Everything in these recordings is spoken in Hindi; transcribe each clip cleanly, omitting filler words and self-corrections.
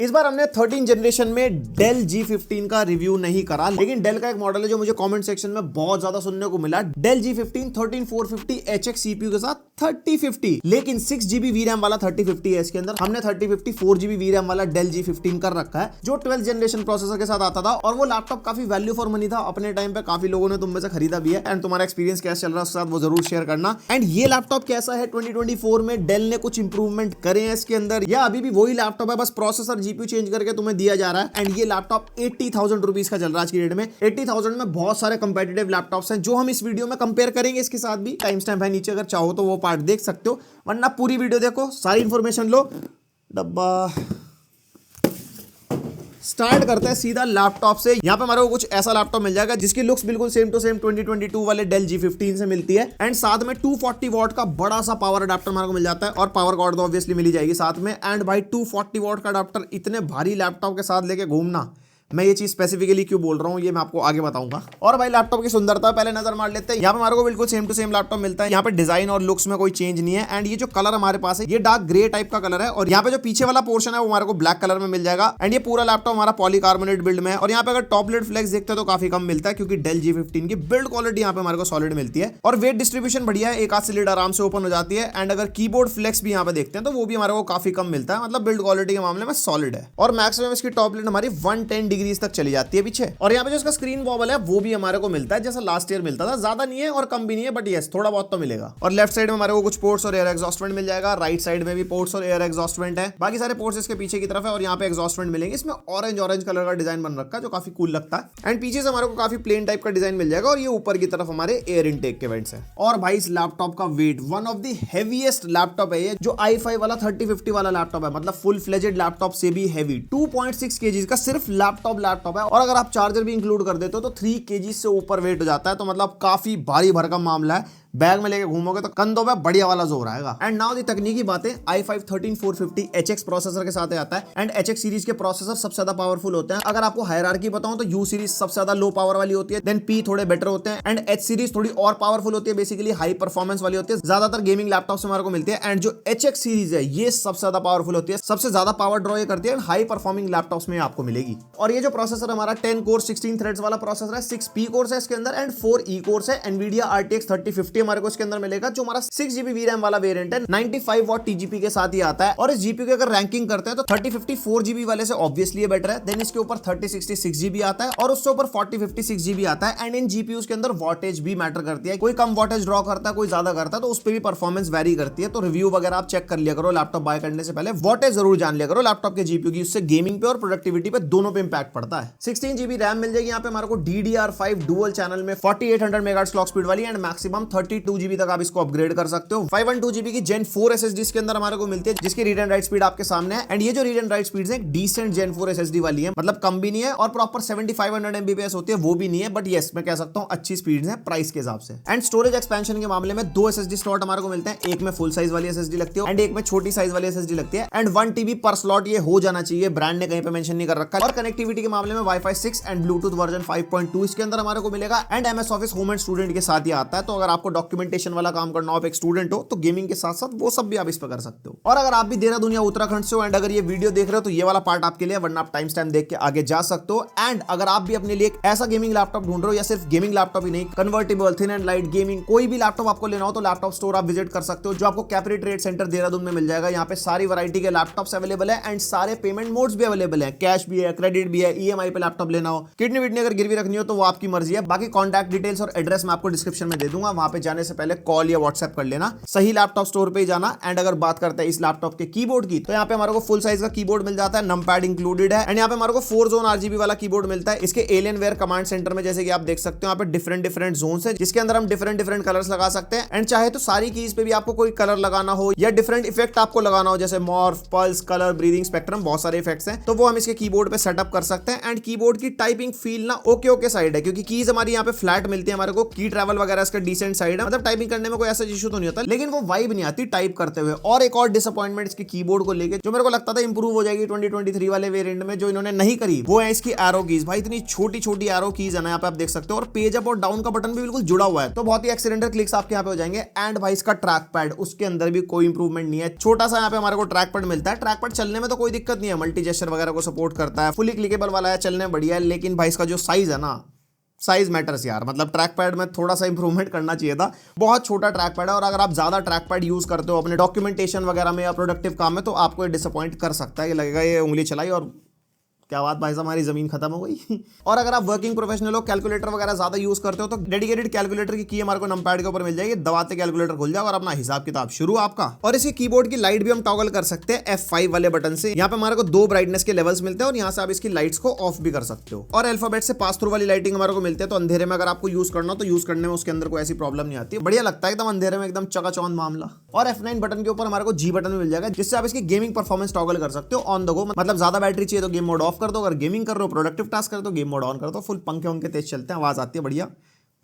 इस बार हमने 13 जनरेशन में डेल G15 का रिव्यू नहीं करा, लेकिन डेल का एक मॉडल है जो मुझे कमेंट सेक्शन में बहुत ज्यादा सुनने को मिला, डेल G15 13450 HX CPU के साथ 3050, लेकिन 6GB VRAM वाला 3050 है इसके अंदर। हमने 3050 4GB VRAM वाला डेल G15 कर रखा है जो 12th जनरेशन प्रोसेसर के साथ आता था, और वो लैपटॉप काफी वैल्यू फॉर मनी था अपने टाइम पे। काफी लोगों ने तुम में से खरीदा भी है, एंड तुम्हारा एक्सपीरियंस कैसा चल रहा है उसके साथ वो जरूर शेयर करना। एंड ये लैपटॉप कैसा है 2024 में, डेल ने कुछ इंप्रूवमेंट करे हैं इसके अंदर, या अभी भी वही लैपटॉप है बस प्रोसेसर जीपीयू चेंज करके तुम्हें दिया जा रहा है। एंड ये लैपटॉप 80,000 रुपीज का चल रहा है आज की डेट में। 80,000 में बहुत सारे कंपेटिटिव लैपटॉप्स हैं जो हम इस वीडियो में कंपेयर करेंगे इसके साथ भी। टाइम स्टैम्प है नीचे, अगर चाहो तो वो पार्ट देख सकते हो, वरना पूरी वीडियो देखो, सारी इंफॉर्मेशन लो। डब्बा स्टार्ट करते हैं सीधा लैपटॉप से। यहाँ पे हमारे को कुछ ऐसा लैपटॉप मिल जाएगा जिसकी लुक्स बिल्कुल सेम टू सेम 2022 वाले डेल G15 से मिलती है, एंड साथ में 240 वॉट का बड़ा सा पावर अडाप्टर हमारे को मिल जाता है, और पावर कॉर्ड तो ऑब्वियसली मिल ही जाएगी साथ में। एंड भाई 240 वॉट का अडाप्टर इतने भारी लैपटॉप के साथ लेके घूमना, मैं ये चीज स्पेसिफिकली क्यों बोल रहा हूँ ये मैं आपको आगे बताऊंगा। और भाई लैपटॉप की सुंदरता पहले नजर मार लेते हैं। यहाँ पे हमारे को बिल्कुल सेम टू सेम लैपटॉप मिलता है, यहाँ पे डिजाइन और लुक्स में कोई चेंज नहीं है। एंड ये जो कलर हमारे पास है ये डार्क ग्रे टाइप का कलर है, और यहाँ पे जो पीछे वाला पोर्शन है वो हमारे को ब्लैक कलर में मिल जाएगा। एंड ये पूरा लैपटॉप हमारा पॉलीकार्बोनेट बिल्ड में है, और यहाँ पे अगर टॉप लिड फ्लेक्स देखते हैं तो काफी कम मिलता है, क्योंकि डेल G15 की बिल्ड क्वालिटी यहाँ पे हमारे को सॉलिड मिलती है, और वेट डिस्ट्रीब्यूशन बढ़िया है, एक हाथ से लिड आराम से ओपन हो जाती है। एंड अगर कीबोर्ड फ्लेक्स भी यहाँ पे देखते हैं तो वो भी हमारे को काफी कम मिलता है, मतलब बिल्ड क्वालिटी के मामले में सॉलिड है। और मैक्सिमम इसकी टॉप लिड हमारी 110 डिग्री तक चली जाती है पीछे। और यहाँ पे जो इसका स्क्रीन वॉबल है वो भी हमारे को मिलता है जैसा लास्ट ईयर मिलता था, ज्यादा नहीं है और कम भी नहीं है, बट यस थोड़ा बहुत तो मिलेगा। और लेफ्ट साइड में हमारे को कुछ पोर्ट्स और एयर एग्जॉस्ट वेंट मिल जाएगा, राइट साइड में भी पोर्ट्स और एयर एग्जॉस्ट वेंट है, बाकी सारे पोर्ट्स इसके पीछे की तरफ है, और यहाँ पे एग्जॉस्ट वेंट मिलेंगे। इसमें ऑरेंज कलर का डिजाइन बन रखा है जो काफी कूल लगता है। एंड पीछे से हमारे को काफी प्लेन टाइप का डिजाइन मिल जाएगा, और ये ऊपर की तरफ हमारे एयर इनटेक के वेंट्स है। और भाई इस लैपटॉप का weight one of the heaviest laptop है ये, जो i5 वाला 3050 वाला लैपटॉप है, मतलब फुल फ्लेजेड लैपटॉप से भी हैवी। 2.6 kg का सिर्फ लैपटॉप है, और अगर आप चार्जर भी इंक्लूड कर देते हो तो 3 kg से ऊपर वेट हो जाता है, तो मतलब काफी भारी भरकम मामला है। बैग में लेके घूमोगे तो कंधों पे बढ़िया वाला जोर आएगा। एंड नाउ दी तकनीकी बातें, i5 13450 HX प्रोसेसर के साथ आता है, एंड HX सीरीज के प्रोसेसर सबसे ज्यादा पावरफुल होते हैं। अगर आपको हायरार्की बताऊं तो U सीरीज सबसे ज्यादा लो पावर वाली होती है, देन P थोड़े बेटर होते हैं, एंड H सीरीज थोड़ी और पावरफुल होती है, बेसिकली हाई परफॉर्मेंस वाली होती है, ज्यादातर गेमिंग लैपटॉप से हमारे को मिलती है। एंड जो HX सीरीज है ये सबसे ज्यादा पावरफुल होती है, सबसे ज्यादा पावर ड्रॉ ये करती है, एंड हाई परफॉर्मिंग लैपटॉप्स में आपको मिलेगी। और ये जो प्रोसेसर हमारा 10 कोर 16 थ्रेड्स वाला प्रोसेसर है, 6 P कोर्स है इसके अंदर एंड 4 E कोर्स है। Nvidia RTX 3050 हमारे को इसके अंदर मिलेगा, जो हमारा 6GB VRAM वाला वेरिएंट है, 95 वॉट TGP के साथ ही आता है। और इस GPU की अगर रैंकिंग करते हैं तो 3050 4GB वाले से ऑब्वियसली बेटर है, देन इसके ऊपर 3060 6GB आता है, और उससे ऊपर 4050 6GB आता है। एंड इन GPUs के अंदर वॉटेज भी मैटर करती है, कोई कम वॉटेज ड्रॉ करता है, कोई ज्यादा करता है, तो उस पर भी परफॉर्मेंस वेरी करती है। तो रिव्यू वगैरह आप चेक कर लिया करो लैपटॉप बाय करने से पहले, वॉटेज जरूर जान लिया करो लैपटॉप के GPU की, उससे गेमिंग पे और प्रोडक्टिविटी पे दोनों पे इंपैक्ट पड़ता है। 16GB रैम मिल जाएगी यहाँ पे हमारे को DDR5 डुअल चैनल में 4800 मेगाहर्ट्ज क्लॉक स्पीड वाली, एंड मैक्सिमम 32GB तक आप इसको अपग्रेड कर सकते हो। 512GB की Gen 4 SSD के अंदर हमारे को मिलती है, जिसकी रीड एंड राइट स्पीड आपके सामने है। एंड ये जो रीड एंड राइट स्पीड है डिसेंट Gen 4 SSD वाली है, मतलब कम भी नहीं है और प्रॉपर 7500 Mbps होती है वो भी नहीं है, बट यस मैं कह सकता हूं अच्छी स्पीड्स हैं प्राइस के हिसाब से। एंड स्टोरेज एक्सपेंशन के मामले में 2 SSD स्लॉट हमारे को मिलते हैं, एक में फुल साइज वाली SSD लगती है एंड एक में छोटी साइज वाली SSD लगती है, एंड 1 TB पर स्लॉट ये हो जाना चाहिए, ब्रांड ने कहीं पे मेंशन नहीं कर रखा है। और कनेक्टिविटी के मामले में Wi-Fi 6 एंड ब्लूटूथ वर्जन 5.2 इसके अंदर हमारे को मिलेगा, and MS office home and student के साथ ही आता है। तो अगर आपको डॉक्यूमेंटेशन वाला काम करना हो, आप एक स्टूडेंट हो, तो गेमिंग के साथ साथ वो सब भी आप इस पर कर सकते हो। और अगर आप भी देहरादून या उत्तराखंड से हो एंड अगर ये वीडियो देख रहे हो तो ये वाला पार्ट आपके लिए, वरना आप टाइम स्टैम्प देख के आगे जा सकते हो। एंड अगर आप भी अपने लिए एक ऐसा गेमिंग लैपटॉप ढूंढ रहे हो, या सिर्फ गेमिंग लैपटॉप ही नहीं, convertible thin and light gaming कोई भी लैपटॉप आपको लेना हो, तो लैपटॉप स्टोर आप विजिट कर सकते हो, जो आपको कैपरी ट्रेड सेंटर देहरादून में मिल जाएगा। यहाँ पे सारी वैरायटी के लैपटॉप्स अवेलेबल है, एंड सारे पेमेंट मोड्स भी अवेलेबल है, कैश भी है, क्रेडिट भी है, EMI पे लैपटॉप लेना हो, किडनी विडनी अगर गिरवी रखनी हो तो वो आपकी मर्जी है। बाकी कॉन्टैक्ट डिटेल्स और एड्रेस मैं आपको डिस्क्रिप्शन में दे दूंगा, वहां पे जाने से पहले कॉल या व्हाट्सएप कर लेना, सही लैपटॉप स्टोर पे ही जाना। एंड अगर बात करते हैं इस लैपटॉप के कीबोर्ड की, तो यहाँ पे हमारे को फुल साइज का कीबोर्ड मिल जाता है, नंपैड इंक्लूडेड है, एंड यहाँ पे हमारे को 4 जोन RGB वाला कीबोर्ड मिलता है। इसके एलियनवेयर कमांड सेंटर में जैसे कि आप देख सकते हो, यहाँ पे डिफरेंट जोन्स है, जिसके अंदर हम डिफरेंट कलर्स लगा सकते हैं। एंड चाहे तो सारी कीज पे भी आपको कोई कलर लगाना हो या डिफरेंट इफेक्ट आपको लगाना हो, जैसे morph, pulse, colour, breathing, spectrum, बहुत सारे इफेक्ट्स हैं, तो वो हम इसके कीबोर्ड पे सेटअप कर सकते हैं। एंड कीबोर्ड की टाइपिंग फील ना ओके साइड है, क्योंकि कीज हमारी यहाँ पे फ्लैट मिलती है हमारे को, की ट्रैवल वगैरह इसका डिसेंट साइड साइड है, मतलब टाइपिंग करने में कोई ऐसा इशू तो नहीं होता, लेकिन वो वाइब नहीं आती टाइप करते हुए। और एक और डिसअपॉइंटमेंट इसके कीबोर्ड को लेकर जो मेरे को लगता था इंप्रूव हो जाएगी 2023 वाले वेरिएंट में, जो इन्होंने नहीं करी, वो है इसकी एरो कीज। भाई इतनी छोटी छोटी एरो कीज है ना, यहाँ पे आप देख सकते हो, और पेज अप और डाउन का बटन भी बिल्कुल जुड़ा हुआ है, तो बहुत ही एक्सीडेंटल क्लिक्स आपके यहाँ पे हो जाएंगे। एंड भाई इसका ट्रैक पैड, उसके अंदर भी कोई इंप्रूवमेंट नहीं है, छोटा सा यहाँ पे हमारे को ट्रैक पैड मिलता है। ट्रैक पैड चलने में तो कोई दिक्कत नहीं है, मल्टी जेस्चर वगैरह को सपोर्ट करता है, फुली क्लिकेबल वाला है, चलने बढ़िया है। लेकिन भाई इसका जो साइज है ना, साइज मैटर्स यार, मतलब ट्रैक पैड में थोड़ा सा इंप्रूवमेंट करना चाहिए था। बहुत छोटा ट्रैक पैड है, और अगर आप ज्यादा ट्रैक पैड यूज करते हो अपने डॉक्यूमेंटेशन वगैरह में या प्रोडक्टिव काम में, तो आपको ये डिसअपॉइंट कर सकता है कि लगेगा ये उंगली चलाई और क्या बात भाई साहब, हमारी जमीन खत्म हो गई। और अगर आप वर्किंग प्रोफेशनल हो, कैलकुलेटर वगैरह ज्यादा यूज करते हो, तो डेडिकेटेड कैलकुलेटर की की हमारे को नंपैड के ऊपर मिल जाएगी, दबाते कैलकुलेटर खुल जाएगा और अपना हिसाब किताब शुरू आपका। और इसी कीबोर्ड की लाइट भी हम टॉगल कर सकते हैं F5 वाले बटन से। यहाँ पे हमारे को 2 ब्राइटनेस के लेवल्स मिलते हैं, और यहाँ से आप इसकी लाइट्स को ऑफ भी कर सकते हो। और अल्फाबेट से पास थ्रू वाली लाइटिंग हमारे को मिलती है, तो अंधेरे में अगर आपको यूज करना हो तो यूज करने में उसके अंदर कोई ऐसी प्रॉब्लम नहीं आती, बढ़िया लगता है एकदम अंधेरे में, एकदम चकाचौंध मामला। और F9 बटन के ऊपर हमारे को G बटन मिल जाएगा, जिससे आप इसकी गेमिंग परफॉर्मेंस टॉगल कर सकते हो ऑन द गो। मतलब ज्यादा बैटरी चाहिए तो गेम मोड ऑफ कर दो, अगर गेमिंग कर प्रोडक्टिव टास्क कर तो गेम मोड ऑन कर दो, फुल पंखे उनके तेज चलते हैं, आवाज आती है बढ़िया,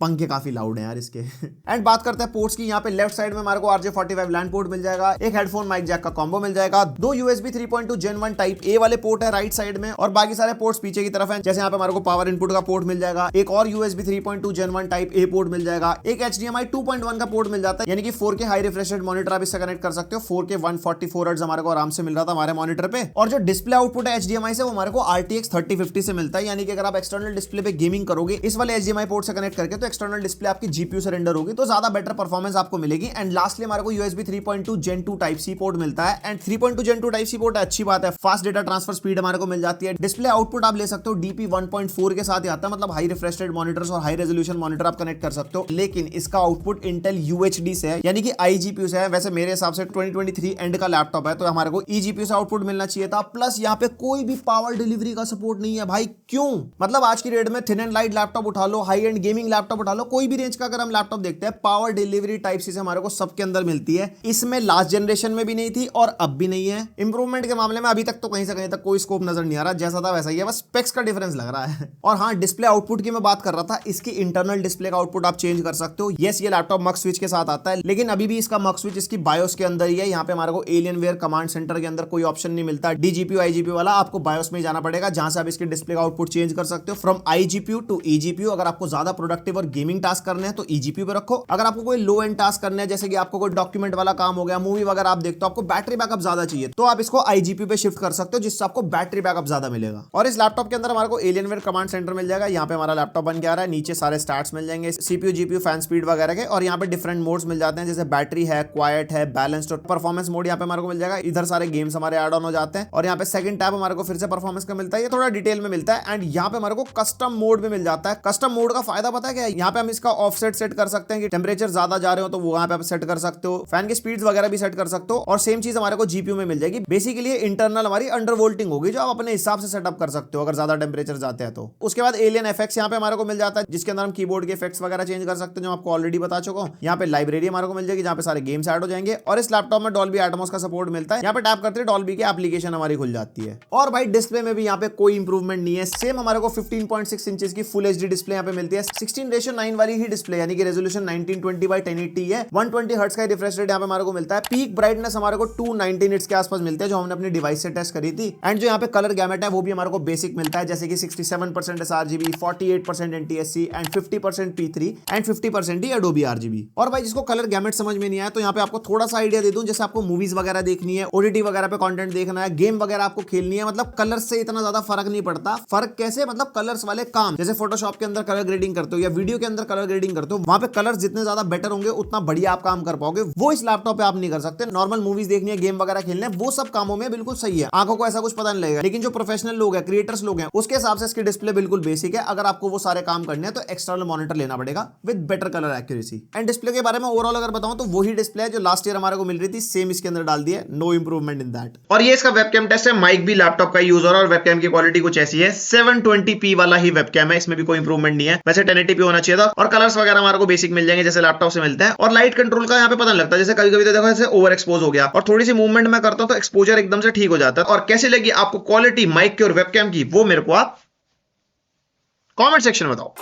पंखे काफी लाउड हैं यार इसके। एंड बात करते हैं पोर्ट्स की। यहाँ पे लेफ्ट साइड में हमारे को RJ45 लैंड पोर्ट मिल जाएगा, एक हेडफोन माइक जैक का कॉम्बो मिल जाएगा, 2 USB 3.2 Gen 1 टाइप A वाले पोर्ट है राइट साइड में, और बाकी सारे पोर्ट्स पीछे की तरफ हैं। जैसे यहाँ पे हमारे को पावर इनपुट का पोर्ट मिल जाएगा, एक और USB 3.2 Gen 1 type A port मिल जाएगा, एक HDMI 2.1 का पोर्ट मिल जाता है, यानी कि 4K high refresh rate monitor आप इससे कनेक्ट कर सकते हो। 4K 144 हर्ट्ज हमारे को आराम से मिल रहा था हमारे मॉनिटर पे। और जो डिस्प्ले आउटपुट है HDMI से, वो हमारे को RTX 3050 से मिलता है, यानी कि अगर आप एक्सटर्नल डिस्प्ले पे गेमिंग करोगे इस वाले HDMI पोर्ट से कनेक्ट करके, तो एक्सटर्नल डिस्प्ले आपकी GPU से रेंडर होगी, तो ज्यादा बेटर परफॉर्मेंस आपको मिलेगी। एंड लास्टली हमारे को USB 3.2 Gen 2 type C port मिलता है, and 3.2 Gen 2 type C port है, अच्छी बात है, फास्ट डेटा ट्रांसफर स्पीड हमारे को मिल जाती है। डिस्प्ले आउटपुट आप ले सकते हो DP 1.4 के साथ ही आता है, मतलब हाई रिफ्रेश रेट मॉनिटर्स और हाई रेजोल्यूशन मॉनिटर आप कनेक्ट कर सकते हो। लेकिन इसका आउटपुट इंटेल UHD से है, यानी कि iGPU से है। वैसे मेरे हिसाब से 2023 एंड का लैपटॉप है, तो हमारे को eGPU से आउटपुट मिलना चाहिए था। प्लस यहाँ पे कोई भी पावर डिलीवरी का सपोर्ट नहीं है भाई, क्यों? मतलब आज की रेट में थिन एंड लाइट लैपटॉप उठा लो, हाई एंड गेमिंग लैपटॉप उठा लो, कोई भी रेंज का अगर हम लैपटॉप देखते हैं, पावर डिलीवरी टाइप सी से हमारे को सबके अंदर मिलती है। इसमें लास्ट जनरेशन में भी नहीं थी और अब भी नहीं है। इंप्रूवमेंट के मामले में अभी तक तो कहीं से कहीं तक कोई स्कोप नजर नहीं आ रहा, जैसा था वैसा ही है, बस स्पेक्स का डिफरेंस लग रहा है। और हाँ, डिस्प्ले आउटपुट की मैं बात कर रहा था, इसकी इंटरनल डिस्प्ले का आउटपुट आप चेंज कर सकते हो। यस, ये लैपटॉप मक स्विच के साथ आता है, लेकिन अभी भी इसका मक स्विच इसकी बायोस के अंदर ही है। यहाँ पे हमारे को एलियनवेयर कमांड सेंटर के अंदर कोई ऑप्शन नहीं मिलता DGPU iGPU वाला, आपको बायोस में जाना पड़ेगा, जहां से आप इसके डिस्प्ले का आउटपुट चेंज कर सकते हो फ्रॉम iGPU टू eGPU। अगर आपको ज्यादा प्रोडक्टिव और गेमिंग टास्क करने हैं तो eGPU पे रखो। अगर आपको कोई लो एंड टास्क करने हैं, जैसे कि आपको कोई डॉक्यूमेंट वाला काम हो गया, मूवी वगैरह आप देखते हो, आपको बैटरी बैकअप ज्यादा चाहिए, तो आप इसको iGPU पे शिफ्ट कर सकते हो, जिससे आपको बैटरी बैकअप ज्यादा मिलेगा। और इस लैपटॉप के अंदर हमारे को एलियनवेयर कमांड सेंटर मिल जाएगा। यहाँ पे हमारा लैपटॉप बन के आ रहा है, नीचे सारे स्टैट्स मिल जाएंगे, CPU GPU फैन स्पीड वगैरह के, और यहाँ पे डिफरेंट मोड्स मिल जाते हैं, जैसे बैटरी है, क्वाइट है, बैलेंस्ड और परफॉर्मेंस मोड यहाँ पे हमारे को मिल जाएगा। इधर सारे गेम्स हमारे ऐड ऑन हो जाते हैं। और यहाँ पे सेकंड टैब हमारे को फिर से परफॉर्मेंस का मिलता है, ये थोड़ा डिटेल में मिलता है। एंड यहाँ पे हमारे को कस्टम मोड भी मिल जाता है। कस्टम मोड का फायदा पता है क्या है? यहाँ पे हम इसका ऑफसेट सेट कर सकते हैं कि टेम्परेचर ज्यादा जा रहे हो तो वो वहां पे आप सेट कर सकते हो, फैन की स्पीड्स वगैरह भी सेट कर सकते हो। और सेम चीज हमारे को GPU में मिल जाएगी। बेसिकली इंटरनल हमारी अंडर वोल्टिंग होगी, जो आप अपने हिसाब से सेटअप कर सकते हो अगर ज्यादा टेम्परेचर जाते हैं तो। उसके बाद एलियन एफएक्स यहाँ पे हमारे को मिल जाता है, जिसके अंदर हम कीबोर्ड के इफेक्ट्स वगैरह चेंज कर सकते हैं, जो आपको ऑलरेडी बता चुका हूँ। यहाँ पे लाइब्रेरी हमारे को मिल जाएगी, जहाँ पे सारे गेम्स ऐड हो जाएंगे। और इस लैपटॉप में डॉल्बी एटमॉस का सपोर्ट मिलता है। यहाँ पे टैप करते हैं डॉल्बी की एप्लीकेशन हमारी खुल जाती है। और भाई डिस्प्ले में भी यहाँ पे कोई इंप्रूवमेंट नहीं है, सेम हमारे को 15.6 इंचेस की फुल HD डिस्प्ले यहाँ पे मिलती है। 16:9 वाली ही डिस्प्ले, यानी कि रेजोल्यूशन 1920x1080 है। 120 हर्ट्ज का रिफ्रेश रेट यहाँ पे हमारे को मिलता है। पीक ब्राइटनेस हमारे को 290 निट्स के आसपास मिलते हैं, जो हमने अपनी डिवाइस से टेस्ट करी थी। एंड जो यहाँ पे कलर गैमेट है वो भी हमारे को बेसिक मिलता है, जैसे कि 67% sRGB, 48% NTSC and 50% P3 and 50% he Adobe RGB। और भाई जिसको कलर गैमेट समझ में नहीं आया, तो यहाँ पे आपको थोड़ा सा आइडिया दे दूं, जैसे आपको मूवीज वगैरह देखनी है, OTT वगैरह पे कंटेंट देखना है, गेम वगैरह आपको खेलनी है, मतलब कलर से इतना ज्यादा फर्क नहीं पड़ता। फर्क कैसे? मतलब कलर्स वाले काम, जैसे फोटोशॉप के अंदर कलर ग्रेडिंग करते हो या वीडियो के अंदर कलर ग्रेडिंग करते हो, वहां पे कलर जितने ज्यादा बेटर होंगे उतना बढ़िया आप काम कर पाओगे। वो इस लैपटॉप पे आप नहीं कर सकते। नॉर्मल मूवीज देखनी है, गेम वगैरह खेलने, वो सब कामों में बिल्कुल सही है, आंखों को ऐसा कुछ पता नहीं लगेगा। लेकिन जो प्रोफेशनल लोग हैं, क्रिएटर्स लोग हैं, उसके हिसाब से इसकी डिस्प्ले बिल्कुल बेसिक है। अगर आपको वो सारे काम करने हैं तो एक्सटर्नल मॉनिटर लेना पड़ेगा with better colour accuracy. And display के बारे में ओवरऑल अगर बताऊं तो वही डिस्प्ले है जो लास्ट ईयर हमारे को मिल रही थी, सेम इसके अंदर डाल दी है, नो इंप्रूवमेंट इन दैट। और ये इसका वेबकैम टेस्ट है, माइक भी लैपटॉप का यूज हो रहा है और वेबकैम की क्वालिटी कुछ ऐसी है, 720p वाला ही वेबकैम है, इसमें भी कोई इंप्रूवमेंट नहीं है। वैसे 1080p होना चाहिए था। और कलर्स वगैरह हमारे को बेसिक मिल जाएंगे, जैसे लैपटॉप से मिलता है। और लाइट कंट्रोल का यहाँ पे पता नहीं लगता, जैसे कभी कभी तो देखो ऐसे ओवर एक्सपोज हो गया और थोड़ी सी मूवमेंट मैं करता हूं तो एक्सपोजर एकदम से ठीक हो जाता है। और कैसी लगी आपको क्वालिटी माइक की और वेबकैम की, वो मेरे को आप कमेंट सेक्शन में बताओ।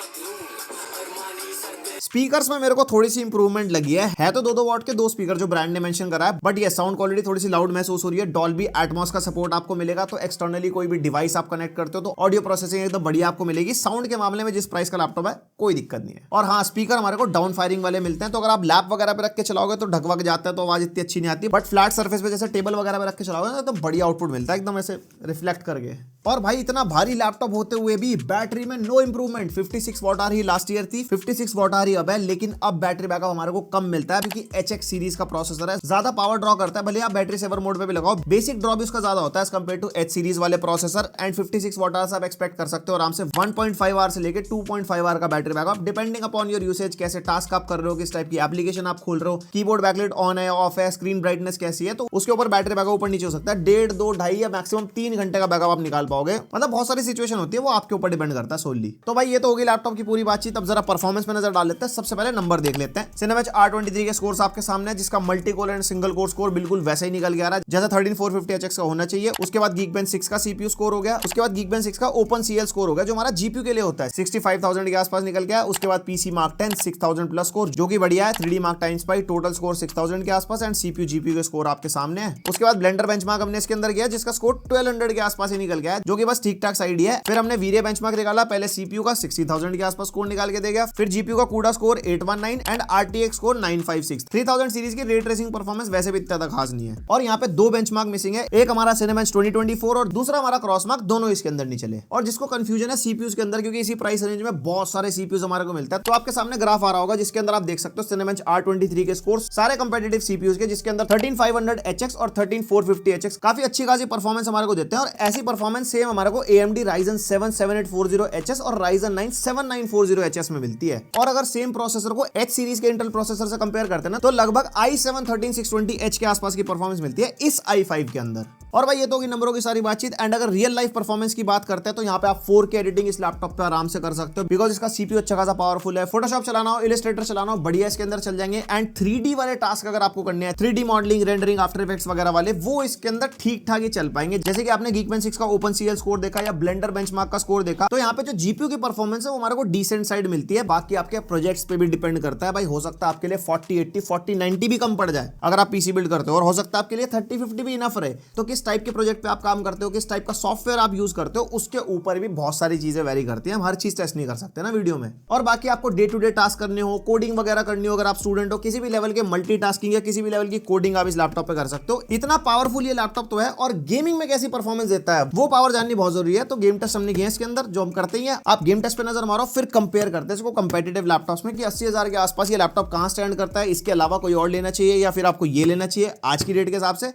स्पीकर्स में मेरे को थोड़ी सी इंप्रूवमेंट लगी है तो 2-2 वॉट के 2 स्पीकर जो ब्रांड ने मेंशन करा है, बट ये साउंड क्वालिटी थोड़ी सी लाउड महसूस हो रही है। डॉल्बी एटमॉस का सपोर्ट आपको मिलेगा, तो एक्सटर्नली कोई भी डिवाइस आप कनेक्ट करते हो तो ऑडियो प्रोसेसिंग एकदम बढ़िया आपको मिलेगी। साउंड के मामले में जिस प्राइस का लैपटॉप है कोई दिक्कत नहीं है। और हाँ, स्पीकर हमारे को डाउन फायरिंग वाले मिलते हैं, तो अगर आप लैप वगैरह पे रख के चलाओगे तो ढकवक जाता है, तो आवाज इतनी अच्छी नहीं आती। बट फ्लैट सर्फेस पे जैसे टेबल वगैरह पे रख के चलाओगे ना तो बढ़िया आउटपुट मिलता है, एकदम ऐसे रिफ्लेक्ट करके। और भाई इतना भारी लैपटॉप होते हुए भी बैटरी में नो इंप्रूवमेंट। 56 वॉट आवर ही लास्ट ईयर थी, 56 वॉट आवर ही अब है, लेकिन अब बैटरी बैकअप हमारे को कम मिलता है क्योंकि HX सीरीज का प्रोसेसर है, ज्यादा पावर ड्रॉ करता है। भले आप बैटरी सेवर मोड पे भी लगाओ, बेसिक ड्रॉ भी उसका ज्यादा होता है as compare to H series वाले प्रोसेसर। एंड 56 वॉट आवर्स आप एक्सपेक्ट कर सकते हो आराम से 1.5 आवर से लेकर 2.5 आवर का battery backup, depending upon your usage, कैसे टास्क आप कर रहे हो, किस टाइप की एप्लीकेशन आप खोल रहे हो, कीबोर्ड बैकलाइट ऑन है ऑफ है, स्क्रीन ब्राइटनेस कैसी है, तो उसके ऊपर बैटरी बैकअप ऊपर नीचे हो सकता है। 1.5, 2, 2.5 या मैक्सिमम 3 घंटे का बैकअप आप निकाल पाओगे। मतलब बहुत सारी सिचुएशन होती है, वो आपके ऊपर डिपेंड करता है सोलली। तो भाई ये तो होगी लैपटॉप की पूरी बातचीत। अब जरा परफॉर्मेंस पे नजर डाल लेते हैं। सबसे पहले नंबर देख लेते हैं। Cinebench R23 के स्कोर्स आपके सामने है, जिसका multi core and single core score बिल्कुल वैसे ही निकल के आ रहा है जैसा 13450HX का होना चाहिए। उसके बाद Geekbench 6 का CPU स्कोर हो गया। उसके बाद Geekbench 6 का OpenCL स्कोर हो गया, जो हमारा GPU के लिए होता है, 65,000 के आसपास निकल गया। उसके बाद PC Mark 10 6000 प्लस स्कोर, जो कि बढ़िया है। 3D Mark Timespy total score 6000 के आसपास एंड CPU GPU के स्कोर आपके सामने है। उसके बाद Blender बेंचमार्क हमने इसके अंदर किया, जिसका स्कोर 1200 के आसपास ही निकल गया है, जो कि बस ठीक ठाक साइड ही है। फिर हमने वीरिया बेंचमार्क निकाला, पहले CPU का 60,000 के आसपास स्कोर निकाल के देगा, फिर GPU का CUDA score 819 and RTX score 956। 3000 series की रे ट्रेसिंग परफॉर्मेंस वैसे भी इतना खास नहीं है। और यहाँ पे 2 बेंचमार्क मिसिंग है, एक हमारा Cinebench 2024 और दूसरा हमारा क्रॉसमार्क, दोनों इसके अंदर नहीं चले। और जिसको कंफ्यूजन है CPUs के अंदर, क्योंकि इसी प्राइस रेंज में बहुत सारे CPUs हमारे को मिलता है, तो आपके सामने ग्राफ आ रहा होगा जिसके अंदर आप देख सकते हो Cinebench R23 के स्कोर सारे कंपेटिटिव CPUs के, जिसके अंदर 13500HX और 13450HX काफी अच्छी खासी परफॉर्मेंस हमारे को देते हैं। और ऐसी परफॉर्मेंस सेम हमारे को AMD Ryzen 7 7840HS और Ryzen 9 7940HS में मिलती है। और अगर सेम प्रोसेसर को H सीरीज के इंटेल प्रोसेसर से कंपेयर करते हैं ना, तो लगभग i7 13620H के आसपास की परफॉर्मेंस मिलती है इस i5 के अंदर। और भाई ये तो होगी नंबरों की सारी बातचीत। एंड अगर रियल लाइफ परफॉर्मेंस की बात करते हैं तो यहाँ पे आप 4K एडिटिंग इस लैपटॉप पे आराम से कर सकते हो, बिकॉज इसका CPU अच्छा खासा पावरफुल है। फोटोशॉप चलाना हो, इलस्ट्रेटर चलाना हो, बढ़िया इसके अंदर चल जाएंगे। एंड 3D वाले टास्क अगर आपको करने हैं, 3D modelling, rendering, after effects वगैरह वाले, वो इसके अंदर ठीक ठाक ही चल पाएंगे। जैसे कि आपने Geekbench 6 का OpenCL स्कोर देखा या ब्लेंडर बेंचमार्क का स्कोर देखा, तो यहाँ पे जो GPU की परफॉर्मेंस है वो हमारे को डिसेंट साइड मिलती है। बाकी आपके प्रोजेक्ट्स पे भी डिपेंड करता है भाई, हो सकता है आपके लिए 4080 4090 भी कम पड़ जाए अगर आप PC बिल्ड करते हो, और हो सकता है आपके लिए 3050 भी इनफ रहे। तो किस टाइप के प्रोजेक्ट पे आप काम करते हो, किस टाइप का सॉफ्टवेयर आप यूज करते हो, उसके ऊपर भी बहुत सारी चीजें वेरी करती हैं। हम हर चीज टेस्ट नहीं कर सकते ना वीडियो में। और बाकी आपको डे टू डे टास्क करने हो, कोडिंग वगैरह करनी हो, अगर आप स्टूडेंट हो, किसी भी लेवल के मल्टीटास्किंग या किसी भी लेवल की कोडिंग आप इस लैपटॉप पे कर सकते हो। इतना पावरफुल ये लैपटॉप तो है। और गेमिंग में कैसी परफॉर्मेंस देता है वो पावर जाननी बहुत जरूरी है। तो गेम टेस्ट हमने किया इसके अंदर, जो हम करते ही हैं। आप गेम टेस्ट पे नजर मारो, फिर कंपेयर करते हैं इसको कंपेटिटिव लैपटॉप्स में कि 80,000 के आसपास ये लैपटॉप कहां स्टैंड करता है, इसके अलावा कोई और लेना चाहिए या फिर आपको ये लेना चाहिए। आज की डेट के हिसाब से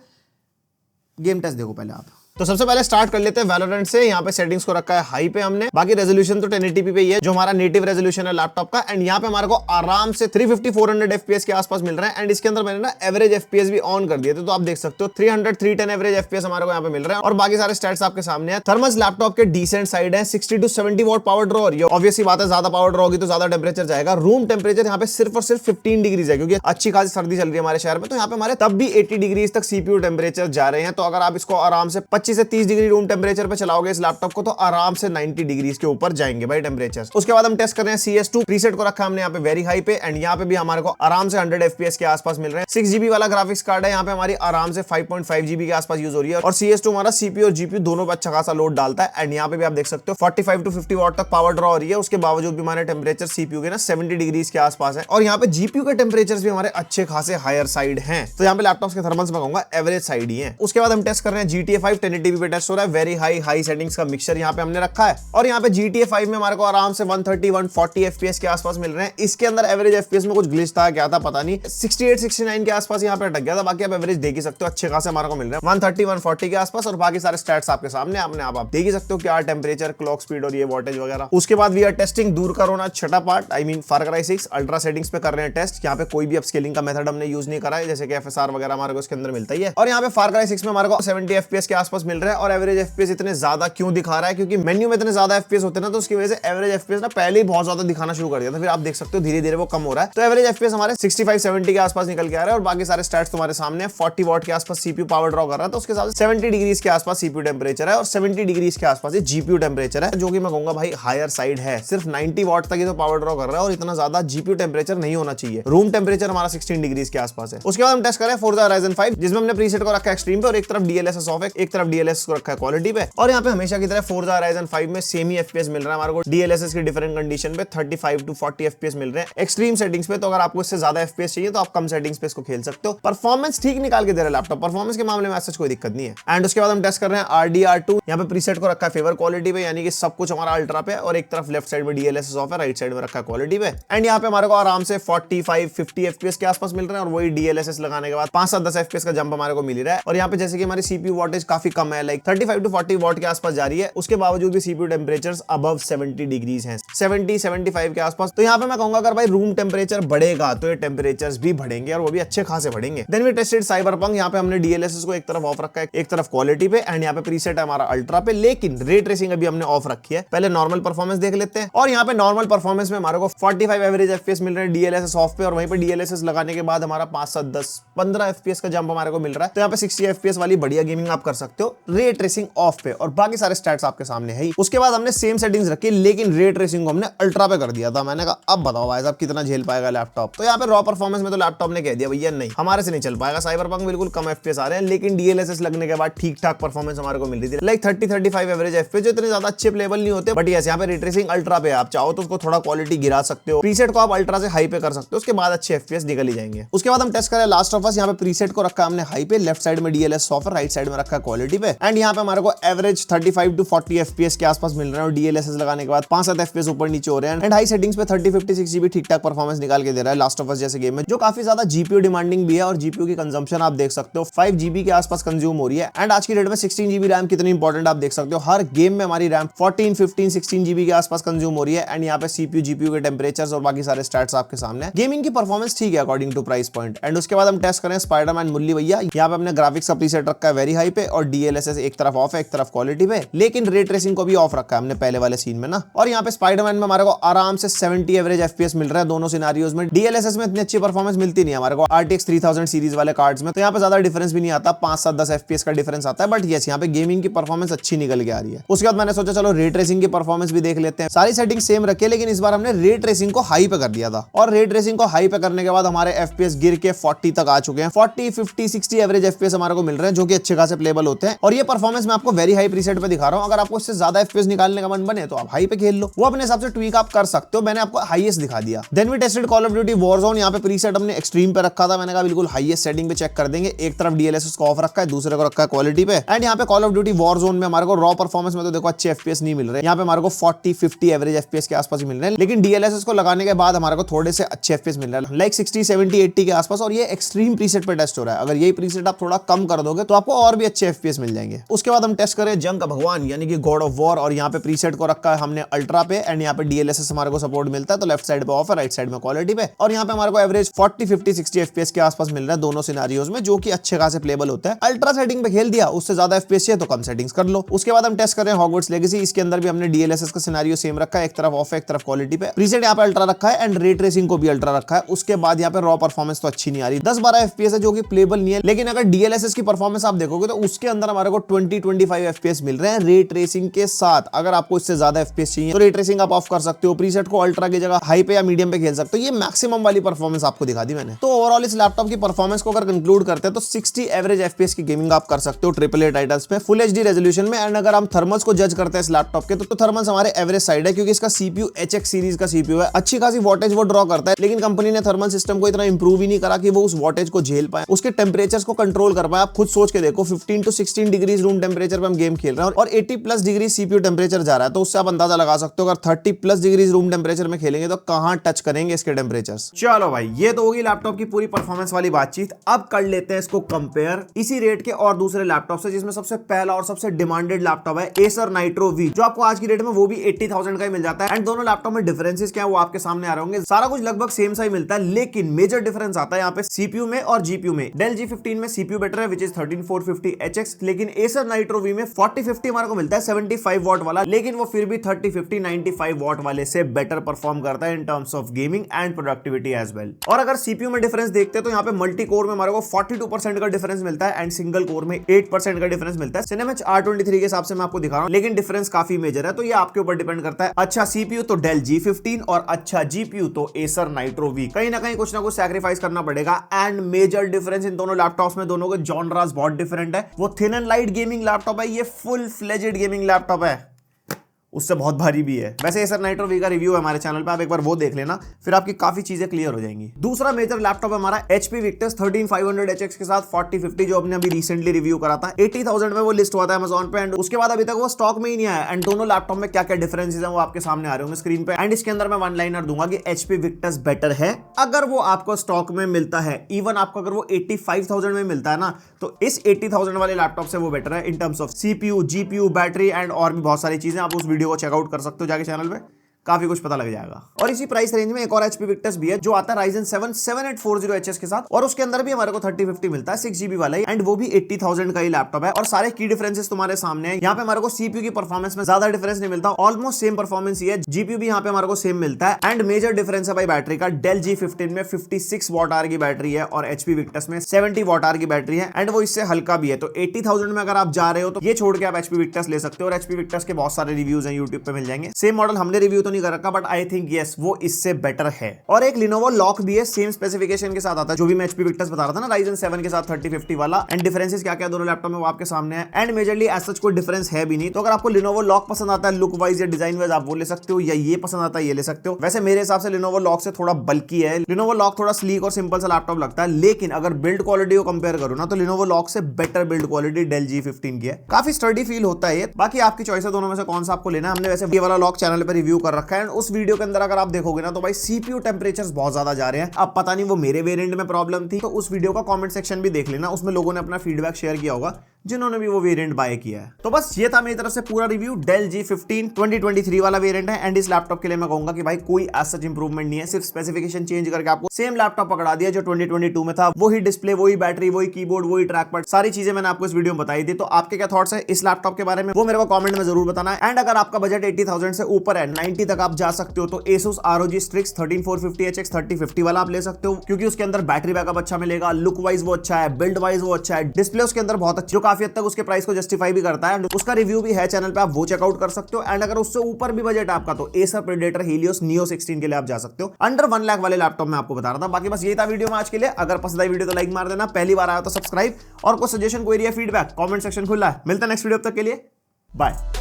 गेम टेस्ट देखो पहले आप। तो सबसे पहले स्टार्ट कर लेते हैं वैलोरेंट से। यहाँ पे सेटिंग्स को रखा है हाई पे हमने, बाकी रेजोल्यूशन तो 1080p पे ही है, जो हमारा नेटिव रेजोल्यूशन है लैपटॉप का। एंड यहाँ पे हमारे को आराम से 350-400 FPS के आसपास मिल रहा है। एंड इसके अंदर मैंने ना एवरेज FPS भी ऑन कर दिए थे, तो आप देख सकते हो 300-310 एवरेज FPS हमारे को यहाँ पे मिल रहा है। और बाकी सारे स्टैट्स आपके सामने है। थर्मल्स लैपटॉप के डिसेंट साइड है, 60 to 70 वॉट पावर ड्रॉ। ये ऑब्वियसली बात है, ज्यादा पावर ड्रॉ होगी तो ज्यादा टेम्परेचर जाएगा। रूम टेम्परेचर यहाँ पे सिर्फ और सिर्फ 15 डिग्रीज है, क्योंकि अच्छी खासी सर्दी चल रही है हमारे शहर में। तो यहाँ पे हमारे तब भी 80 डिग्रीज तक CPU टेम्परेचर जा रहे हैं। तो अगर आप इसको आराम से 25 से 30 डिग्री रूम टेम्परेचर पे चलाओगे इस लैपटॉप को, तो आराम से 90 डिग्रीज के ऊपर जाएंगे भाई टेम्परेचर। उसके बाद हम टेस्ट कर रहे हैं CS2 प्रीसेट को रखा हमने यहाँ पे वेरी हाई पे। एंड यहाँ पे भी हमारे को आराम से 100 FPS के आसपास मिल रहे हैं। 6GB वाला ग्राफिक्स कार्ड है यहाँ पे, हमारी आराम से 5.5GB के आसपास यूज हो रही है। और CS2 हमारा CPU और GPU दोनों पे अच्छा खासा लोड डालता है। एंड यहाँ पे भी आप देख सकते हो 45 to 50 वॉट तक पावर ड्रॉ हो रही है। उसके बावजूद भी हमारे टेम्परेचर CPU के ना 70 डिग्रीज के आसपास है। और यहाँ पे GPU के टेम्परेचर भी हमारे अच्छे खासे हायर साइड है। तो यहाँ पे लैपटॉप्स के थर्मल्स में कहूंगा एवरेज साइड ही है। उसके बाद हम टेस्ट कर रहे हैं GTA 5 1080p पे टेस्ट हो रहा है। वेरी हाई सेटिंग्स का मिक्सचर यहाँ पे हमने रखा है। और यहाँ पे GTA 5 में हमारे को आराम से 130-140 FPS के आसपास मिल रहे हैं। इसके अंदर एवरेज FPS में कुछ ग्लिच था, क्या था पता नहीं, 68-69 के आसपास यहाँ पे अटक गया था। बाकी आप एवरेज देख ही सकते हो, अच्छे खासे हमारे को मिल रहे हैं 130-140 के आसपास। और बाकी सारे स्टैट्स आपके सामने, अपने आप देख ही सकते हो क्या टेम्परेचर, क्लॉक स्पीड और ये वोल्टेज वगैरह। उसके बाद वी आर टेस्टिंग दूर का रोना छठा part, I mean Far Cry 6 ultra settings पे कर रहे हैं टेस्ट। यहाँ पे कोई भी अपस्केलिंग का मेथड हमने यूज नहीं करा है, जैसे कि FSR वगैरह हमारे को इसके अंदर मिलता ही है। और यहाँ पे Far Cry 6 में हमारे को 70 FPS के आसपास मिल रहा है और एवरेज एफपीएस इतने ज्यादा क्यों दिखा रहा है, क्योंकि मेन्यू में इतने ज्यादा एफपीएस होते हैं ना, तो उसकी वजह से एवरेज एफपीएस ना पहले ही बहुत ज्यादा दिखाना शुरू कर दिया था, फिर आप देख सकते हो धीरे धीरे वो कम हो रहा है। तो एवरेज एफपीएस हमारे 65-70 के आसपास निकल के आ रहा है और बाकी सारे स्टैट्स तुम्हारे सामने है। 40 वॉट के आसपास सीपीयू पावर ड्रॉ कर रहा है, तो उसके साथ 70 डिग्रीज के आसपास सीपीयू टेम्परेचर है और 70 डिग्रीज के आसपास ये जीपीयू टेम्परेचर है, जो कि मैं कहूंगा भाई हायर साइड है। सिर्फ 90 वॉट तक ही तो पावर ड्रॉ कर रहा है और इतना ज्यादा जीपीयू टेम्परेचर नहीं होना चाहिए। रूम टेम्परेचर हमारा 16 डिग्रीज के आसपास है। उसके बाद हम टेस्ट करें Forza Horizon 5, जिसमें हमने प्रीसेट को रखा है एक्सट्रीम पे और एक तरफ डीएलएसएस ऑफ है, एक तरफ डीएलएसएस को रखा है क्वालिटी पे। और यहाँ पे हमेशा की तरह Forza Horizon 5 में सेम ही एफपीएस मिल रहा है हमारे को डीएलएसएस की डिफरेंट कंडीशन पे 35 to 40 एफपीएस मिल रहे हैं एक्सट्रीम सेटिंग्स पे। तो अगर आपको इससे ज्यादा एफपीएस चाहिए तो आप कम सेटिंग्स पे इसको खेल सकते हो। परफॉर्मेंस ठीक निकाल के दे रहा है लैपटॉप, परफॉर्मेंस के मामले में ऐसा कोई दिक्कत नहीं है। एंड उसके बाद हम टेस्ट कर रहे हैं RDR2। यहाँ पे प्रीसेट को रखा है फेवर क्वालिटी पे, यानी कि सब कुछ हमारा अल्ट्रा पे और एक तरफ लेफ्ट साइड में डीएलएसएस ऑफ है, राइट साइड में रखा है क्वालिटी पे। एंड यहाँ पे हमारे को आराम से 45-50 एफपीएस के आसपास मिल रहे हैं और वही डीएलएसएस लगाने के बाद 5-10 एफपीएस का जंप हमारे को मिल रहा है। और यहाँ पे जैसे कि हमारी सीपीयू वॉटेज काफी कम है, लाइक 35 to 40 वॉट के आसपास जा रही है, उसके बावजूद भी सीपीयू टेम्परेचर्स अबव 70 डिग्रीज हैं, 70-75 के आसपास। तो यहाँ पे मैं कहूंगा अगर भाई रूम टेम्परेचर बढ़ेगा तो ये टेम्परेचर्स भी बढ़ेंगे और वो भी अच्छे खासे बढ़ेंगे। Then we tested Cyberpunk. यहाँ पे हमने डीएलएसएस को एक तरफ ऑफ रखा है, एक तरफ क्वालिटी पे, एंड यहाँ पे प्रीसेट है हमारा अल्ट्रा पे, लेकिन रे ट्रेसिंग अभी हमने ऑफ रखी है। पहले नॉर्मल परफॉर्मेंस देख लेते हैं। और यहाँ पे नॉर्मल परफॉर्मेंस में हमारे को 45 एवरेज एफपीएस मिल रहे हैं डीएलएसएस ऑफ पे, और वहीं पे डीएलएसएस लगाने के बाद हमारा 5-10-15 एफपीएस का जंप हमारे को मिल रहा है। तो यहाँ पे 60 एफपीएस वाली बढ़िया गेमिंग आप कर सकते हो रे ट्रेसिंग ऑफ पे, और बाकी सारे स्टैट्स आपके सामने है ही। उसके बाद हमने सेम सेटिंग्स रखी, लेकिन रे ट्रेसिंग को हमने अल्ट्रा पे कर दिया था। मैंने कहा अब बताओ भाई साहब कितना झेल पाएगा लैपटॉप। तो यहाँ पे रॉ परफॉर्मेंस में तो लैपटॉप ने कह दिया भैया नहीं, हमारे से नहीं चल पाएगा। साइबरपंक बिल्कुल कम एफपीएस आ रहे हैं, लेकिन डीएलएसएस लगने के बाद ठीक ठाक परफॉर्मेंस हमारे को मिल रही थी, लाइक 30-35 एवरेज एफपीएस, जो इतने ज्यादा अच्छे प्लेबल नहीं होते। बट यस यहाँ पे रे ट्रेसिंग अल्ट्रा पे आप चाहो तो उसको थोड़ा क्वालिटी गिरा सकते हो, प्रीसेट को आप अल्ट्रा से हाई पे कर सकते हो, उसके बाद अच्छे एफपीएस निकल ही जाएंगे। उसके बाद हम टेस्ट करें लास्ट ऑफ अस। यहाँ पे प्रीसेट को रखा हमने हाई पे, लेफ्ट साइड में डीएलएसएस ऑफ है, राइट साइड में रखा क्वालिटी पे। एंड यहाँ पे हमारे को एवरेज 35 to 40 एफपीएस के आसपास मिल रहा है और डीएलएसएस लगाने के बाद 5-7 एफपीएस ऊपर नीचे हो रहे हैं। एंड हाई सेटिंग्स पे 30-50-60 जीबी ठीक ठाक परफॉर्मेंस निकाल के दे रहा है लास्ट ऑफ अस जैसे गेम में, जो काफी ज्यादा जीपीयू डिमांडिंग भी है। और जीपीयू की कंजम्पशन आप देख सकते हो 5 जीबी के आसपास कंज्यूम हो रही है। एंड आज की डेट में 16 जीबी रैम कितनी इंपॉर्टेंट आप देख सकते हो। हर गेम में हमारी रैम 14, 15, 16 जीबी के आसपास कंज्यूम हो रही है। एंड यहाँ पे सीपीयू जीपीयू के टेम्परेचर्स और बाकी सारे स्टैट्स आपके सामने है। गेमिंग की परफॉर्मेंस ठीक है according to price point. And उसके बाद हम टेस्ट करें स्पाइडरमैन मुरली भैया। यहाँ पे हमने ग्राफिक्स का प्रीसेट रखा है वेरी हाई पे और डीएलएसएस एक तरफ ऑफ है, एक तरफ क्वालिटी पे, लेकिन रे ट्रेसिंग को भी ऑफ रखा है हमने पहले वाले सीन में ना। और यहाँ पे स्पाइडरमैन में हमारे को आराम से 70 एवरेज एफपीएस मिल रहा है दोनों सिनेरियोज में। डीएलएसएस में इतनी अच्छी परफॉर्मेंस मिलती नहीं है हमारे को RTX 3000 सीरीज वाले कार्ड्स में, तो यहाँ पे ज्यादा डिफरेंस भी नहीं आता, 5-7-10 एफपीएस का डिफरेंस आता है। बट यस यहाँ पे गेमिंग की परफॉर्मेंस अच्छी निकल के आ रही है। उसके बाद मैंने सोचा चलो रे ट्रेसिंग की परफॉर्मेंस भी देख लेते हैं। सारी सेटिंग सेम रखी है, लेकिन इस बार हमने रे ट्रेसिंग को हाई पे कर दिया था। और रे ट्रेसिंग को हाई पे करने के बाद हमारे एफपीएस गिर के 40 तक आ चुके हैं। 40, 50, 60 एवरेज एफपीएस हमारे को मिल रहे हैं, जो कि अच्छे खासे प्लेबल होते हैं। और ये परफॉर्मेंस मैं आपको वेरी हाई प्रीसेट पे दिखा रहा हूं। अगर आपको इससे ज्यादा एफपीएस निकालने का मन बने तो आप हाई पे खेल लो, वो अपने हिसाब से ट्वीक आप कर सकते हो। मैंने आपको हाईएस्ट दिखा दिया। Then we tested Call of Duty Warzone. यहाँ पे प्रीसेट हमने एक्सट्रीम पे रखा था, मैंने कहा बिल्कुल हाईएस्ट सेटिंग पे चेक कर देंगे। एक तरफ डीएलएसएस को ऑफ रखा है, दूसरे को रखा है क्वालिटी पे। एंड यहाँ पे कॉल ऑफ ड्यूटी वॉरज़ोन में हमारे को रॉ परफॉर्मेंस में तो देखो अच्छे एफपीएस नहीं मिल रहे। यहाँ पे हमारे को 40-50 एवरेज एफपीएस के आसपास मिल रहे हैं, लेकिन डीएलएसएस को लगाने के बाद हमारे को थोड़े से अच्छे एफपीएस मिल रहे हैं, लाइक 60-70-80 के आसपास। और ये एक्सट्रीम प्रीसेट पे टेस्ट हो रहा है। अगर यही प्रीसेट आप थोड़ा कम कर दोगे तो आपको और भी अच्छे एफपीएस मिल जाएंगे। उसके बाद हम टेस्ट करें जंग का भगवान यानी कि गॉड ऑफ वॉर, और यहाँ पे प्रीसेट को रखा है हमने अल्ट्रा पे। एंड यहाँ पे डीएलएसएस हमारे को सपोर्ट मिलता है, तो लेफ्ट साइड पे ऑफ है, राइट साइड में क्वालिटी पे। और यहाँ पे हमारे को एवरेज 40-50-60 एफपीएस के आसपास मिल रहा है दोनों सिनेरियोज में, जो कि अच्छे खासे प्लेबल होता है। अल्ट्रा सेटिंग पे खेल दिया, उससे ज्यादा एफपीएस चाहिए तो कम सेटिंग्स कर लो। उसके बाद हम टेस्ट कर रहे हैं हॉगवर्ट्स लेगेसी। इसके अंदर भी हमने डीएलएसएस का सिनेरियो सेम रखा है, एक तरफ ऑफ है, एक तरफ क्वालिटी पे। प्रीसेट यहाँ पे अल्ट्रा रखा है एंड रे ट्रेसिंग को भी अल्ट्रा रखा है। उसके बाद यहाँ पे रॉ परफॉर्मेंस तो अच्छी नहीं आ रही, 10-12 एफपीएस है, जो कि प्लेबल नहीं है। लेकिन अगर डीएलएसएस की परफॉर्मेंस आप देखोगे तो उसके अंदर हमारे को 20-25 एफपीएस मिल रहे हैं रे ट्रेसिंग के साथ। अगर आपको इससे ज्यादा एफपीएस चाहिए तो रे ट्रेसिंग आप ऑफ कर सकते हो, प्रीसेट को अल्ट्रा की जगह हाई पे या मीडियम पे खेल सकते हो। ये मैक्सिमम वाली परफॉर्मेंस आपको दिखा दी मैंने। तो ओवरऑल इस लैपटॉप की परफॉर्मेंस को अगर कंक्लूड करते हैं तो 60 एवरेज एफपीएस की गेमिंग आप कर सकते हो AAA टाइटल्स में फुल एचडी रेजोल्यूशन में। एंड अगर हम थर्मल्स को जज करते हैं इस लैपटॉप के तो थर्मल्स हमारे एवरेज साइड है, क्योंकि इसका सीपीयू HX सीरीज का सीपीयू है, अच्छी खासी वोल्टेज वो ड्रॉ करता है। लेकिन कंपनी ने थर्मल सिस्टम को इतना इंप्रूव ही नहीं करा कि वो उस वोल्टेज को झेल पाए, उसके टेम्परेचर्स को कंट्रोल कर पाए। आप खुद सोच के देखो 15 to 16 डिग्रीज रूम टेम्परेचर पे हम गेम खेल रहे हैं और 80+ डिग्री सीपीयू टेम्परेचर जा रहा है, तो उससे आप अंदाजा लगा सकते हो अगर 30+ डिग्रीज रूम टेम्परेचर में खेलेंगे तो कहां टच करेंगे इसके टेम्परेचर्स। चलो भाई, ये तो होगी लैपटॉप की पूरी परफॉर्मेंस वाली बातचीत। अब कर लेते हैं इसको कंपेयर इसी रेट के और दूसरे लैपटॉप से, जिसमें सबसे पहला और सबसे डिमांडेड लैपटॉप है Acer Nitro V, जो आपको आज की डेट में वो भी 80,000 का ही मिल जाता है। एंड दोनों लैपटॉप में डिफरेंसेस क्या है वो आपके सामने आ रहे होंगे। सारा कुछ लगभग सेम सा ही मिलता है, लेकिन मेजर डिफरेंस आता है यहाँ पे सीपीयू में और जीपीयू में। Dell G15 में सीपीयू बेटर है, विच इज 13450HX, लेकिन लेकिन एसर नाइट्रो वी में 4050 हमारे को मिलता है 75 वॉट वाला, लेकिन वो फिर भी 3050 95 वॉट वाले से बेटर परफॉर्म करता है in terms of gaming and productivity as well. और अगर सीपीयू में डिफरेंस देखते हैं तो यहाँ पे मल्टी कोर में हमारे को 42% का डिफरेंस मिलता है एंड सिंगल कोर में 8% का डिफरेंस मिलता है। सिनेमैक्स R23 के हिसाब से मैं आपको दिखा रहा हूं, लेकिन डिफरेंस काफी मेजर है, तो ये आपके ऊपर डिपेंड करता है। अच्छा सीपीयू तो डेल G15 और अच्छा जीपीयू तो एसर नाइट्रो वी। कहीं ना कुछ ना कुछ सैक्रिफाइस करना पड़ेगा एंड मेजर डिफरेंस इन दोनों लैपटॉप्स में, दोनों के जॉनरास बहुत डिफरेंट है। वो thin and light gaming laptop है, ये फुल फ्लेजेड गेमिंग लैपटॉप है, उससे बहुत भारी भी है। वैसे एसर नाइट्रो वी का रिव्यू है हमारे चैनल पे, आप एक बार वो देख लेना, फिर आपकी काफी चीजें क्लियर हो जाएंगी। दूसरा मेजर लैपटॉप है हमारा HP Victus 13500HX के साथ 4050, जो हमने अभी रिसेंटली रिव्यू करा था। 80,000 में वो लिस्ट हुआ था अमेजॉन पे एंड उसके बाद अभी तक वो स्टॉक में ही नहीं आया। एंड दोनों लैपटॉप में क्या क्या डिफरेंसेस हैं वो आपके सामने आ रहे होंगे स्क्रीन पे। एंड इसके अंदर मैं वन लाइनर दूंगा कि HP Victus बेटर है अगर वो आपको स्टॉक में मिलता है। इवन आपको अगर वो 85,000 में मिलता है ना, तो इस 80,000 वाले लैपटॉप से वो बेटर है in terms of CPU, GPU, battery and और भी बहुत सारी चीजें। आप उस वीडियो को चेकआउट कर सकते हो जाके चैनल पे, काफी कुछ पता लग जाएगा। और इसी प्राइस रेंज में एक और HP Victus भी है जो आता है Ryzen 7 7840HS के साथ, और उसके अंदर भी हमारे को 3050 मिलता है 6GB वाला ही, एंड वो भी 80,000 का ही लैपटॉप है। और सारे की डिफरेंसेस तुम्हारे सामने हैं। यहाँ पे हमारे को CPU की परफॉर्मेंस में ज्यादा डिफरेंस नहीं मिलता, ऑलमोस्ट सेम परफॉर्मेंस ही है। GPU भी यहाँ पे हमारे को सेम मिलता है। एंड मेजर डिफरेंस है भाई बैटरी का। डेल G15 में 56 वॉट आवर की बैटरी है और HP Victus में 70 वॉट आवर की बैटरी है, एंड वो इससे हल्का भी है। तो 80,000 में अगर आप जा रहे हो तो ये छोड़ के आप HP Victus ले सकते हो। और HP Victus के बहुत सारे रिव्यूज हैं यूट्यूब पे, मिल जाएंगे। सेम मॉडल हमने रिव्यू तो नहीं कर रखा, बट आई थिंक यस वो इससे बेटर है। और एक Lenovo Lock भी है, सेम स्पेसिफिकेशन के साथ आता है जो भी मैं HP Victus बता रहा था ना, Ryzen 7 के साथ 3050 वाला। एंड डिफरेंसेस क्या क्या दोनों लैपटॉप में वो आपके सामने है। एंड मेजरली एज सच कोई डिफरेंस है भी नहीं। तो अगर आपको Lenovo Lock पसंद आता है लुक वाइज या डिजाइन वाइज, आप वो ले सकते हो, या ये पसंद आता है ये ले सकते हो। वैसे मेरे हिसाब से Lenovo Lock से थोड़ा बल्की है। Lenovo Lock थोड़ा स्लीक और सिंपल सा लैपटॉप लगता है, लेकिन अगर बिल्ड क्वालिटी को कंपेयर करूं ना तो Lenovo Lock से better build quality Dell G15 की है। काफी स्टडी फील होता है ये। बाकी आपकी चॉइस है दोनों में से कौन सा आपको लेना है। हमने वैसे ये वाला लॉक चैनल पर रिव्यू कर रखा है। उस वीडियो के अंदर अगर आप देखोगे ना तो भाई CPU टेम्परेचर्स बहुत ज्यादा जा रहे हैं। अब पता नहीं वो मेरे वेरिएंट में प्रॉब्लम थी, तो उस वीडियो का कमेंट सेक्शन भी देख लेना, उसमें लोगों ने अपना फीडबैक शेयर किया होगा जिन्होंने भी वो वेरिएंट बाय किया है। तो बस ये था मेरी तरफ से पूरा रिव्यू। डेल G15 2023 वाला वेरिएंट है एंड इस लैपटॉप के लिए मैं कहूंगा कि भाई कोई एज सच इंप्रूवमेंट नहीं है, सिर्फ स्पेसिफिकेशन चेंज करके आपको सेम लैपटॉप पकड़ा दिया जो 2022 में था। वही डिस्प्ले, वही बैटरी, वही कीबोर्ड, वही ट्रैक पैड, सारी चीजें मैंने आपको इस वीडियो में बताई थी। तो आपके क्या थॉट्स है इस लैपटॉप के बारे में, वो मेरे को कमेंट में जरूर बताना है। एंड अगर आपका बजट 80,000 से ऊपर है, 90 तक आप जा सकते हो, तो Asus ROG Strix 13450HX 3050 वाला आप ले सकते हो, क्योंकि उसके अंदर बैटरी बैकअप अच्छा मिलेगा, लुक वाइज वो अच्छा है, बिल्ड वाइज वो अच्छा है, डिस्प्ले उसके अंदर बहुत अच्छा, जो काफी हद तक उसके प्राइस को जस्टिफाई भी करता है। उसका रिव्यू भी है चैनल पे, आप वो चेकआउट कर सकते हो। एंड अगर उससे ऊपर भी बजट है आपका तो Acer Predator Helios Neo 16 के लिए आप जा सकते हो। अंडर 1 लाख वाले लैपटॉप में आपको बता रहा था। बाकी बस ये था वीडियो में आज के लिए। अगर पसंद आई वीडियो तो लाइक मार देना, पहली बार आया तो सब्सक्राइब, और कोई सजेशन, कोई फीडबैक कमेंट सेक्शन खुला है। मिलता है नेक्स्ट वीडियो, तक के लिए बाय।